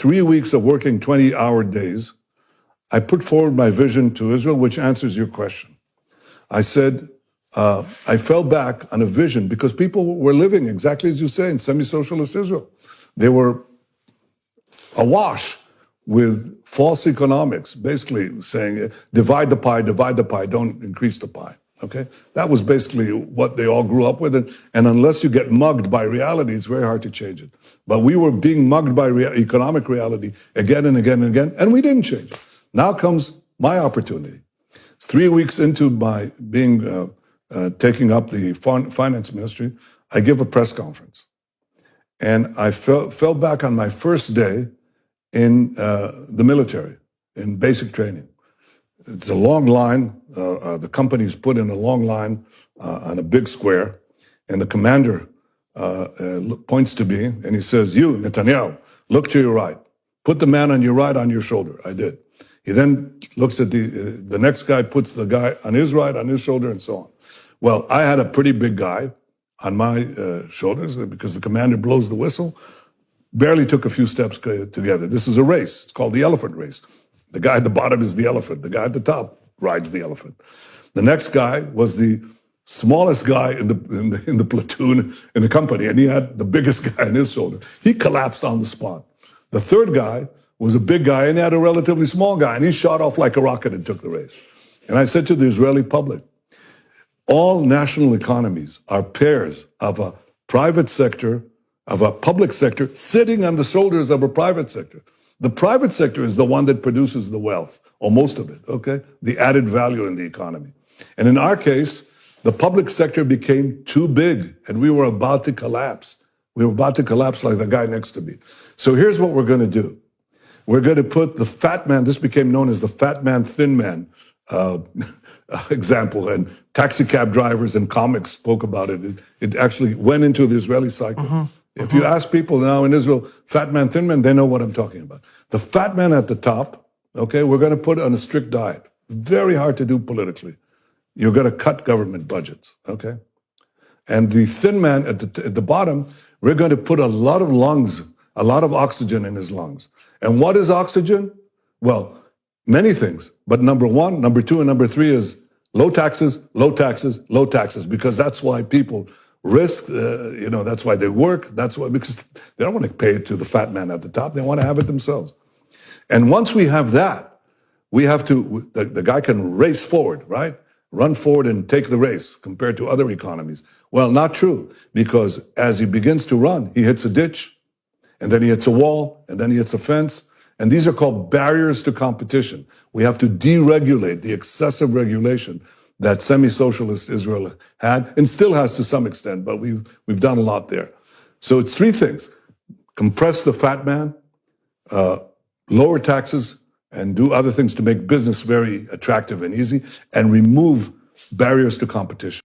3 weeks of working 20-hour days, I put forward my vision to Israel, which answers your question. I said, I fell back on a vision because people were living, exactly as you say, in semi-socialist Israel. They were awash with false economics, basically saying, divide the pie, don't increase the pie. Okay? That was basically what they all grew up with. And unless you get mugged by reality, it's very hard to change it. But we were being mugged by economic reality again and again and again, and we didn't change it. Now comes my opportunity. 3 weeks into my being taking up the finance ministry, I give a press conference. And I fell back on my first day in the military, in basic training. It's a long line. The company's put in a long line on a big square. And the commander points to me and he says, "You, Netanyahu, look to your right. Put the man on your right on your shoulder." I did. He then looks at the next guy, puts the guy on his right, on his shoulder, and so on. Well, I had a pretty big guy on my shoulders because the commander blows the whistle. Barely took a few steps together. This is a race. It's called the elephant race. The guy at the bottom is the elephant. The guy at the top rides the elephant. The next guy was the smallest guy in the platoon in the company, and he had the biggest guy on his shoulder. He collapsed on the spot. The third guy was a big guy, and he had a relatively small guy, and he shot off like a rocket and took the race. And I said to the Israeli public, all national economies are pairs of a private sector, of a public sector, sitting on the shoulders of a private sector. The private sector is the one that produces the wealth, or most of it, okay? The added value in the economy. And in our case, the public sector became too big, and we were about to collapse. We were about to collapse like the guy next to me. So here's what we're going to do. We're going to put the fat man, this became known as the fat man, thin man example, and taxi cab drivers and comics spoke about it. It actually went into the Israeli cycle. If you ask people now in Israel, fat man, thin man, they know what I'm talking about. The fat man at the top, okay, we're going to put on a strict diet. Very hard to do politically. You're going to cut government budgets, okay? And the thin man at the bottom, we're going to put a lot of lungs, a lot of oxygen in his lungs. And what is oxygen? Well, many things. But number one, number two, and number three is low taxes, low taxes, low taxes, because that's why people risk, that's why they work. That's why, because they don't want to pay it to the fat man at the top. They want to have it themselves. And once we have that, we have to, the guy can race forward, right? Run forward and take the race compared to other economies. Well, not true, because as he begins to run, he hits a ditch, and then he hits a wall, and then he hits a fence. And these are called barriers to competition. We have to deregulate the excessive regulation that semi-socialist Israel had and still has to some extent, but we've done a lot there. So it's three things: compress the fat man, lower taxes, and do other things to make business very attractive and easy, and remove barriers to competition.